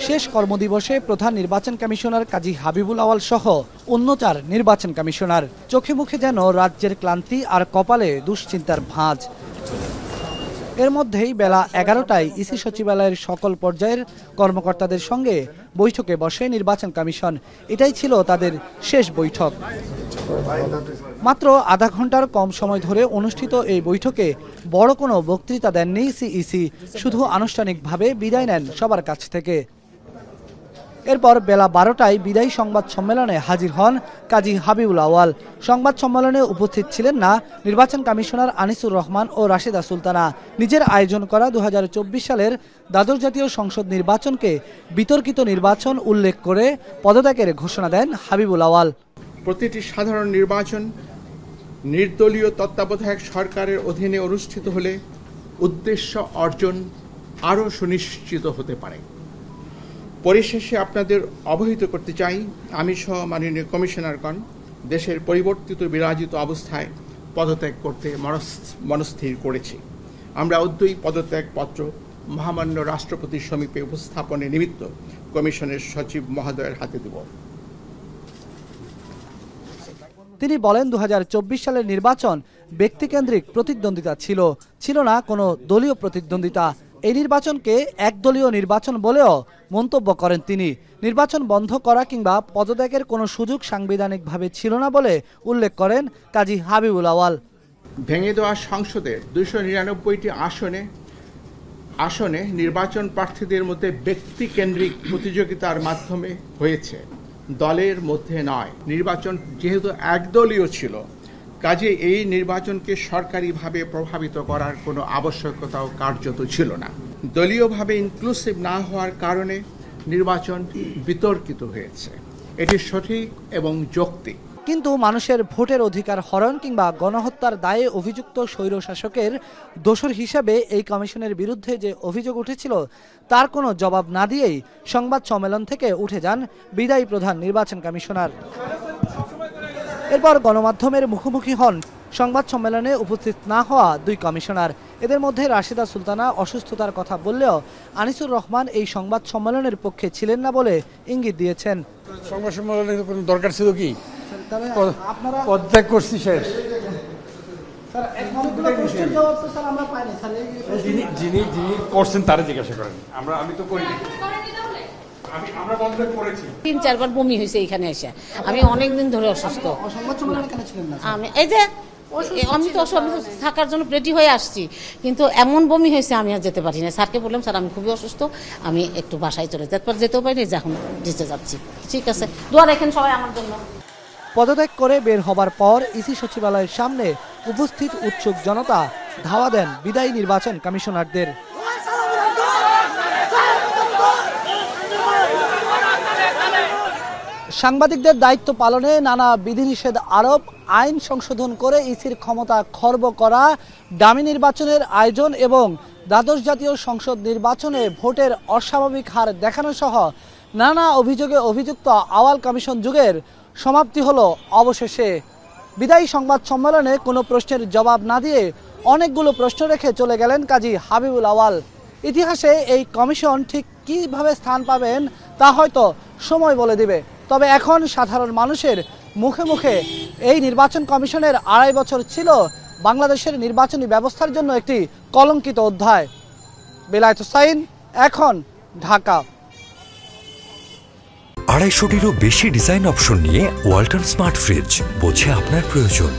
শেষ কর্মদিবসে প্রধান নির্বাচন কমিশনার কাজী হাবিবুল আওয়াল সহ অন্য ৪ নির্বাচন কমিশনার। চোখে মুখে যেন রাজ্যের ক্লান্তি আর কপালে দুশ্চিন্তার ভাঁজ। এর মধ্যেই বেলা ১১টায় ইসি সচিবালয়ের সকল পর্যায়ের কর্মকর্তাদের সঙ্গে বৈঠকে বসে নির্বাচন কমিশন। এটাই ছিল তাদের শেষ বৈঠক। মাত্র আধা ঘন্টার কম সময় ধরে অনুষ্ঠিত এই বৈঠকে বড় কোনো বক্তৃতা দেননি সিইসি, শুধু আনুষ্ঠানিকভাবে বিদায় নেন সবার কাছ থেকে। এরপর বেলা ১২টায় বিদায়ী সংবাদ সম্মেলনে হাজির হন কাজী হাবিবুল আওয়াল। সংবাদ সম্মেলনে উপস্থিত ছিলেন না নির্বাচন কমিশনার আনিসুর রহমান ও রাশেদা সুলতানা। নিজের আয়োজন করা ২০২৪ সালের দ্বাদশ জাতীয় সংসদ নির্বাচনকে বিতর্কিত নির্বাচন উল্লেখ করে পদত্যাগের ঘোষণা দেন হাবিবুল আওয়াল। প্রতিটি সাধারণ নির্বাচন নির্দলীয় তত্ত্বাবধায়ক সরকারের অধীনে অনুষ্ঠিত হলে উদ্দেশ্য অর্জন আরও সুনিশ্চিত হতে পারে। পরিশেষে আপনাদের অবহিত করতে চাই, আমি সহ মাননীয় কমিশনারগণ দেশের পরিবর্তিত বিরাজিত অবস্থায় পদত্যাগ করতে মনস্থির করেছি। আমরা অদ্যই পদত্যাগপত্র মহামান্য রাষ্ট্রপতির সমীপে উপস্থাপনের নিমিত্ত কমিশনের সচিব মহোদয়ের হাতে দেব। তিনি বলেন ২০২৪ সালের নির্বাচন ব্যক্তিকেন্দ্রিক প্রতিদ্বন্দ্বিতা ছিল না কোনো দলীয় প্রতিদ্বন্দ্বিতা। এই নির্বাচনকে একদলীয় নির্বাচন বলেও মন্তব্য করেন তিনি। নির্বাচন বন্ধ করা কিংবা পদত্যাগের কোনো সুযোগ সাংবিধানিকভাবে ছিল না বলে উল্লেখ করেন কাজী হাবিবুল আওয়াল। ভেঙে দেওয়া সংসদের ২৯৯টি আসনে নির্বাচন প্রার্থীদের মধ্যে ব্যক্তিকেন্দ্রিক প্রতিযোগিতার মাধ্যমে হয়েছে, দলের মধ্যে নয়। নির্বাচন যেহেতু একদলীয় ছিল, কাজে এই নির্বাচনকে সরকারিভাবে প্রভাবিত করার কোনো আবশ্যকতাও কার্যত ছিল না। দলীয়ভাবে ইনক্লুসিভ না হওয়ার কারণে নির্বাচন বিতর্কিত হয়েছে, এটি সঠিক এবং যৌক্তিক। কিন্তু মানুষের ভোটের অধিকার হরণ কিংবা গণহত্যার দায়ে অভিযুক্ত স্বৈরশাসকের দোষর হিসেবে এই কমিশনের বিরুদ্ধে যে অভিযোগ উঠেছিল তার কোনো জবাব না দিয়েই সংবাদ সম্মেলন থেকে উঠে যান বিদায়ী প্রধান নির্বাচন কমিশনার। এরপর গণমাধ্যমের মুখোমুখি হন সংবাদ সম্মেলনে উপস্থিত না হওয়া ২ কমিশনার। এদের মধ্যে রাশেদা সুলতানা অসুস্থতার কথা বললেও আনিসুর রহমান এই সংবাদ সম্মেলনের পক্ষে ছিলেন না বলে ইঙ্গিত দিয়েছেন। সংবাদ সম্মেলনের কোনো দরকার ছিল কি? পদত্যাগ করছি, শেষ। যিনি করছেন তারা জিজ্ঞাসা করেন, আমি তো করিনি। ৩-৪ বার বমি হয়েছে এখানে এসে। আমি অনেকদিন ধরে অসুস্থ। আমি তো থাকার জন্য রেডি হয়ে আসছি, কিন্তু এমন বমি হয়েছে আমি আর যেতে পারি না। স্যারকে বললাম, স্যার আমি খুবই অসুস্থ, আমি একটু বাসায় চলে তারপর যেতেও পারি, যখন যেতে যাচ্ছি। ঠিক আছে, দোয়া রাখেন সবাই আমার জন্য। পদত্যাগ করে বের হবার পর ইসি সচিবালয়ের সামনে উপস্থিত উৎসুক জনতা ধাওয়া দেন বিদায়ী নির্বাচন কমিশনারদের। সাংবাদিকদের দায়িত্ব পালনে নানা বিধিনিষেধ আরোপ, আইন সংশোধন করে ইসির ক্ষমতা খর্ব করা, ডামি নির্বাচনের আয়োজন এবং দ্বাদশ জাতীয় সংসদ নির্বাচনে ভোটের অস্বাভাবিক হার দেখানো সহ নানা অভিযোগে অভিযুক্ত আওয়াল কমিশন যুগের সমাপ্তি হলো অবশেষে। বিদায়ী সংবাদ সম্মেলনে কোনো প্রশ্নের জবাব না দিয়ে অনেকগুলো প্রশ্ন রেখে চলে গেলেন কাজী হাবিবুল আওয়াল। ইতিহাসে এই কমিশন ঠিক কীভাবে স্থান পাবেন তা হয়তো সময় বলে দিবে। তবে এখন সাধারণ মানুষের মুখে মুখে এই নির্বাচন কমিশনের ২.৫ বছর ছিল বাংলাদেশের নির্বাচনী ব্যবস্থার জন্য একটি কলঙ্কিত অধ্যায়। বেলায়েত হোসাইন, এখন, ঢাকা। ২৫০টিরও বেশি ডিজাইন অপশন নিয়ে ওয়ালটন স্মার্ট ফ্রিজ, বোঝে আপনার প্রয়োজন।